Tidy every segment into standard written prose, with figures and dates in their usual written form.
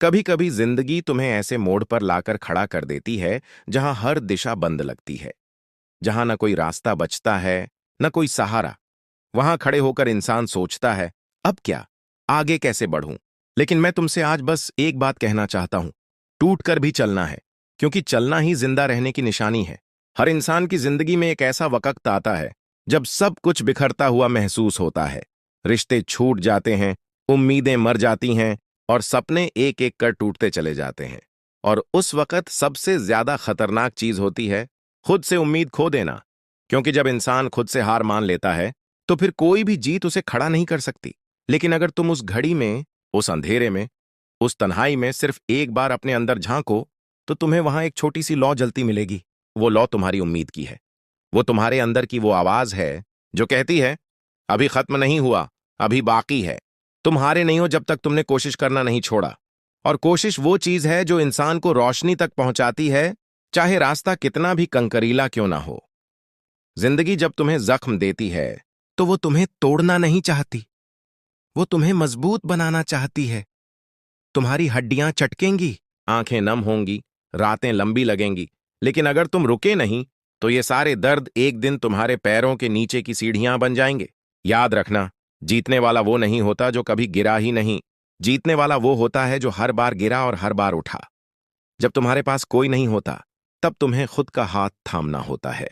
कभी कभी जिंदगी तुम्हें ऐसे मोड़ पर लाकर खड़ा कर देती है जहां हर दिशा बंद लगती है, जहां न कोई रास्ता बचता है, न कोई सहारा। वहां खड़े होकर इंसान सोचता है, अब क्या, आगे कैसे बढ़ूं। लेकिन मैं तुमसे आज बस एक बात कहना चाहता हूं, टूट कर भी चलना है, क्योंकि चलना ही जिंदा रहने की निशानी है। हर इंसान की जिंदगी में एक ऐसा वक्त आता है जब सब कुछ बिखरता हुआ महसूस होता है। रिश्ते छूट जाते हैं, उम्मीदें मर जाती हैं, और सपने एक एक कर टूटते चले जाते हैं। और उस वक्त सबसे ज्यादा खतरनाक चीज होती है खुद से उम्मीद खो देना। क्योंकि जब इंसान खुद से हार मान लेता है तो फिर कोई भी जीत उसे खड़ा नहीं कर सकती। लेकिन अगर तुम उस घड़ी में, उस अंधेरे में, उस तन्हाई में सिर्फ एक बार अपने अंदर झांको, तो तुम्हें वहां एक छोटी सी लौ जलती मिलेगी। वो लौ तुम्हारी उम्मीद की है। वो तुम्हारे अंदर की वो आवाज है जो कहती है, अभी खत्म नहीं हुआ, अभी बाकी है। तुम हारे नहीं हो जब तक तुमने कोशिश करना नहीं छोड़ा। और कोशिश वो चीज है जो इंसान को रोशनी तक पहुंचाती है, चाहे रास्ता कितना भी कंकरीला क्यों ना हो। जिंदगी जब तुम्हें जख्म देती है तो वो तुम्हें तोड़ना नहीं चाहती, वो तुम्हें मजबूत बनाना चाहती है। तुम्हारी हड्डियां चटकेंगी, आंखें नम होंगी, रातें लंबी लगेंगी, लेकिन अगर तुम रुके नहीं तो ये सारे दर्द एक दिन तुम्हारे पैरों के नीचे की सीढ़ियां बन जाएंगे। याद रखना, जीतने वाला वो नहीं होता जो कभी गिरा ही नहीं। जीतने वाला वो होता है जो हर बार गिरा और हर बार उठा। जब तुम्हारे पास कोई नहीं होता, तब तुम्हें खुद का हाथ थामना होता है,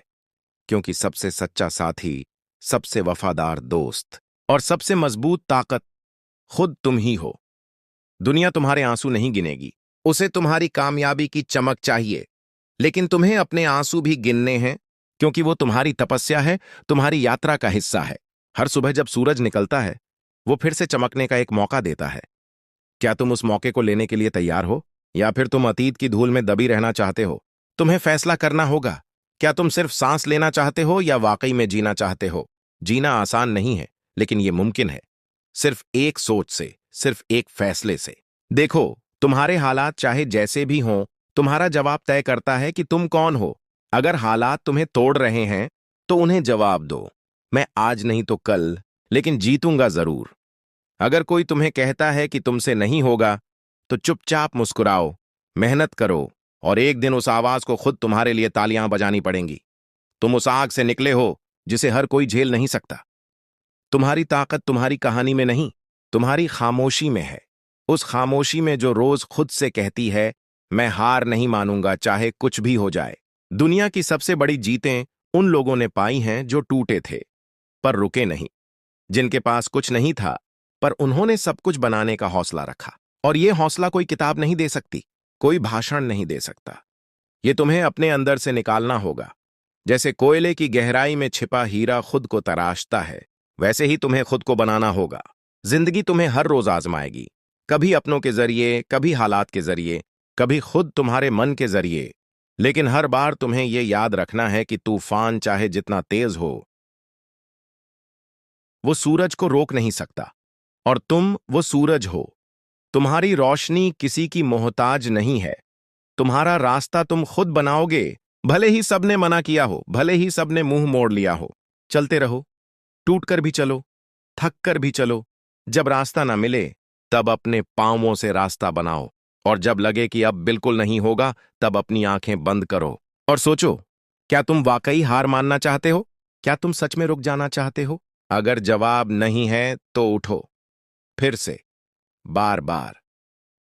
क्योंकि सबसे सच्चा साथी, सबसे वफादार दोस्त और सबसे मजबूत ताकत खुद तुम ही हो। दुनिया तुम्हारे आंसू नहीं गिनेगी, उसे तुम्हारी कामयाबी की चमक चाहिए। लेकिन तुम्हें अपने आंसू भी गिनने हैं, क्योंकि वो तुम्हारी तपस्या है, तुम्हारी यात्रा का हिस्सा है। हर सुबह जब सूरज निकलता है, वो फिर से चमकने का एक मौका देता है। क्या तुम उस मौके को लेने के लिए तैयार हो, या फिर तुम अतीत की धूल में दबी रहना चाहते हो? तुम्हें फैसला करना होगा। क्या तुम सिर्फ सांस लेना चाहते हो या वाकई में जीना चाहते हो? जीना आसान नहीं है, लेकिन यह मुमकिन है, सिर्फ एक सोच से, सिर्फ एक फैसले से। देखो, तुम्हारे हालात चाहे जैसे भी हों, तुम्हारा जवाब तय करता है कि तुम कौन हो। अगर हालात तुम्हें तोड़ रहे हैं तो उन्हें जवाब दो, मैं आज नहीं तो कल, लेकिन जीतूंगा जरूर। अगर कोई तुम्हें कहता है कि तुमसे नहीं होगा, तो चुपचाप मुस्कुराओ, मेहनत करो, और एक दिन उस आवाज को खुद तुम्हारे लिए तालियां बजानी पड़ेंगी। तुम उस आग से निकले हो जिसे हर कोई झेल नहीं सकता। तुम्हारी ताकत तुम्हारी कहानी में नहीं, तुम्हारी खामोशी में है। उस खामोशी में जो रोज खुद से कहती है, मैं हार नहीं मानूंगा चाहे कुछ भी हो जाए। दुनिया की सबसे बड़ी जीतें उन लोगों ने पाई हैं जो टूटे थे पर रुके नहीं, जिनके पास कुछ नहीं था पर उन्होंने सब कुछ बनाने का हौसला रखा। और यह हौसला कोई किताब नहीं दे सकती, कोई भाषण नहीं दे सकता। ये तुम्हें अपने अंदर से निकालना होगा। जैसे कोयले की गहराई में छिपा हीरा खुद को तराशता है, वैसे ही तुम्हें खुद को बनाना होगा। जिंदगी तुम्हें हर रोज आजमाएगी, कभी अपनों के जरिए, कभी हालात के जरिए, कभी खुद तुम्हारे मन के जरिए। लेकिन हर बार तुम्हें यह याद रखना है कि तूफान चाहे जितना तेज हो, वो सूरज को रोक नहीं सकता, और तुम वो सूरज हो। तुम्हारी रोशनी किसी की मोहताज नहीं है। तुम्हारा रास्ता तुम खुद बनाओगे, भले ही सबने मना किया हो, भले ही सबने मुंह मोड़ लिया हो। चलते रहो, टूट कर भी चलो, थक कर भी चलो। जब रास्ता ना मिले, तब अपने पांवों से रास्ता बनाओ, और जब लगे कि अब बिल्कुल नहीं होगा, तब अपनी आंखें बंद करो और सोचो, क्या तुम वाकई हार मानना चाहते हो? क्या तुम सच में रुक जाना चाहते हो? अगर जवाब नहीं है तो उठो, फिर से, बार बार,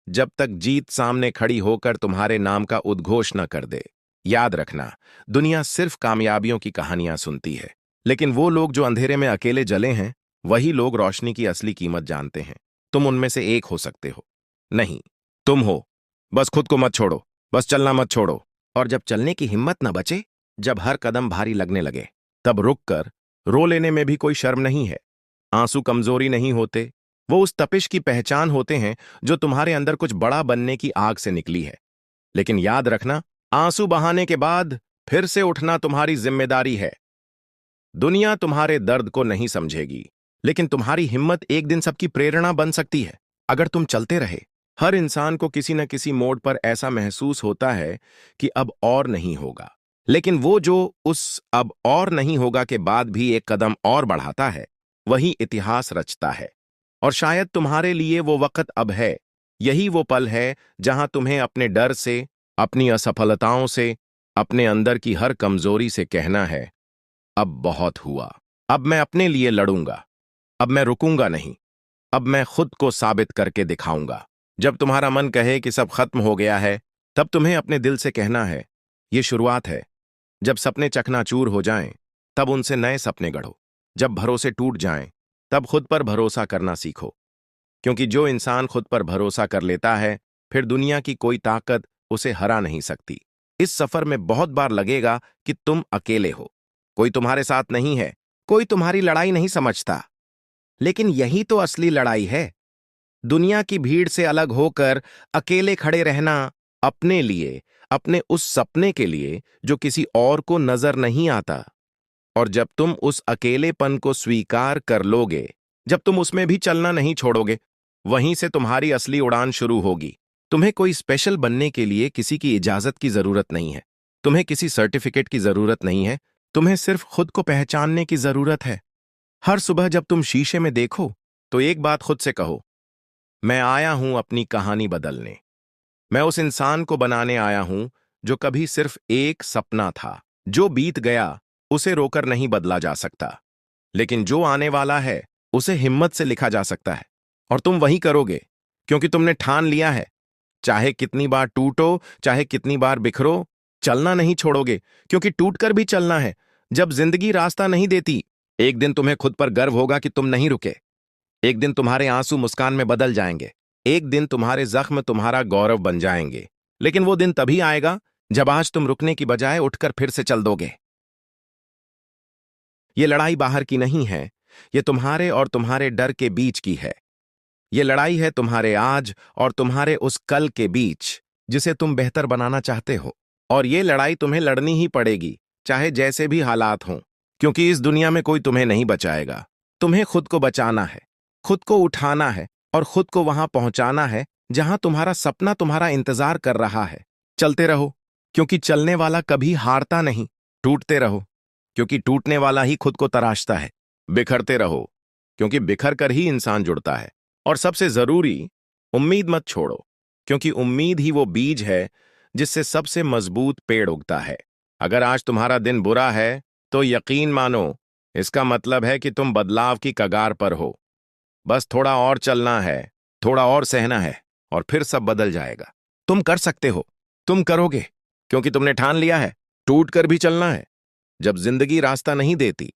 जब तक जीत सामने खड़ी होकर तुम्हारे नाम का उद्घोष न कर दे। याद रखना, दुनिया सिर्फ कामयाबियों की कहानियां सुनती है, लेकिन वो लोग जो अंधेरे में अकेले जले हैं, वही लोग रोशनी की असली कीमत जानते हैं। तुम उनमें से एक हो सकते हो। नहीं, तुम हो। बस खुद को मत छोड़ो, बस चलना मत छोड़ो। और जब चलने की हिम्मत न बचे, जब हर कदम भारी लगने लगे, तब रुक कर रो लेने में भी कोई शर्म नहीं है। आंसू कमजोरी नहीं होते, वो उस तपिश की पहचान होते हैं जो तुम्हारे अंदर कुछ बड़ा बनने की आग से निकली है। लेकिन याद रखना, आंसू बहाने के बाद फिर से उठना तुम्हारी जिम्मेदारी है। दुनिया तुम्हारे दर्द को नहीं समझेगी, लेकिन तुम्हारी हिम्मत एक दिन सबकी प्रेरणा बन सकती है। अगर तुम चलते रहे, हर इंसान को किसी न किसी मोड़ पर ऐसा महसूस होता है कि अब और नहीं होगा। लेकिन वो जो उस अब और नहीं होगा के बाद भी एक कदम और बढ़ाता है, वही इतिहास रचता है। और शायद तुम्हारे लिए वो वक्त अब है, यही वो पल है जहां तुम्हें अपने डर से, अपनी असफलताओं से, अपने अंदर की हर कमजोरी से कहना है, अब बहुत हुआ। अब मैं अपने लिए लड़ूंगा। अब मैं रुकूंगा नहीं। अब मैं खुद को साबित करके दिखाऊंगा। जब तुम्हारा मन कहे कि सब खत्म हो गया है, तब तुम्हें अपने दिल से कहना है, ये शुरुआत है। जब सपने चकनाचूर हो जाएं, तब उनसे नए सपने गढ़ो। जब भरोसे टूट जाएं, तब खुद पर भरोसा करना सीखो। क्योंकि जो इंसान खुद पर भरोसा कर लेता है, फिर दुनिया की कोई ताकत उसे हरा नहीं सकती। इस सफर में बहुत बार लगेगा कि तुम अकेले हो, कोई तुम्हारे साथ नहीं है, कोई तुम्हारी लड़ाई नहीं समझता। लेकिन यही तो असली लड़ाई है। दुनिया की भीड़ से अलग होकर अकेले खड़े रहना, अपने लिए, अपने उस सपने के लिए जो किसी और को नजर नहीं आता। और जब तुम उस अकेलेपन को स्वीकार कर लोगे, जब तुम उसमें भी चलना नहीं छोड़ोगे, वहीं से तुम्हारी असली उड़ान शुरू होगी। तुम्हें कोई स्पेशल बनने के लिए किसी की इजाजत की जरूरत नहीं है। तुम्हें किसी सर्टिफिकेट की जरूरत नहीं है। तुम्हें सिर्फ खुद को पहचानने की जरूरत है। हर सुबह जब तुम शीशे में देखो, तो एक बात खुद से कहो, मैं आया हूं अपनी कहानी बदलने। मैं उस इंसान को बनाने आया हूं जो कभी सिर्फ एक सपना था। जो बीत गया उसे रोकर नहीं बदला जा सकता, लेकिन जो आने वाला है उसे हिम्मत से लिखा जा सकता है। और तुम वही करोगे, क्योंकि तुमने ठान लिया है। चाहे कितनी बार टूटो, चाहे कितनी बार बिखरो, चलना नहीं छोड़ोगे, क्योंकि टूटकर भी चलना है। जब जिंदगी रास्ता नहीं देती, एक दिन तुम्हें खुद पर गर्व होगा कि तुम नहीं रुके। एक दिन तुम्हारे आंसू मुस्कान में बदल जाएंगे। एक दिन तुम्हारे जख्म तुम्हारा गौरव बन जाएंगे। लेकिन वो दिन तभी आएगा जब आज तुम रुकने की बजाय उठकर फिर से चल दोगे। ये लड़ाई बाहर की नहीं है, ये तुम्हारे और तुम्हारे डर के बीच की है। ये लड़ाई है तुम्हारे आज और तुम्हारे उस कल के बीच, जिसे तुम बेहतर बनाना चाहते हो। और ये लड़ाई तुम्हें लड़नी ही पड़ेगी, चाहे जैसे भी हालात हों, क्योंकि इस दुनिया में कोई तुम्हें नहीं बचाएगा। तुम्हें खुद को बचाना है, खुद को उठाना है और खुद को वहां पहुंचाना है जहां तुम्हारा सपना तुम्हारा इंतजार कर रहा है। चलते रहो, क्योंकि चलने वाला कभी हारता नहीं। टूटते रहो, क्योंकि टूटने वाला ही खुद को तराशता है। बिखरते रहो, क्योंकि बिखर कर ही इंसान जुड़ता है। और सबसे जरूरी, उम्मीद मत छोड़ो, क्योंकि उम्मीद ही वो बीज है जिससे सबसे मजबूत पेड़ उगता है। अगर आज तुम्हारा दिन बुरा है, तो यकीन मानो, इसका मतलब है कि तुम बदलाव की कगार पर हो। बस थोड़ा और चलना है, थोड़ा और सहना है, और फिर सब बदल जाएगा। तुम कर सकते हो, तुम करोगे, क्योंकि तुमने ठान लिया है। टूट कर भी चलना है। जब जिंदगी रास्ता नहीं देती,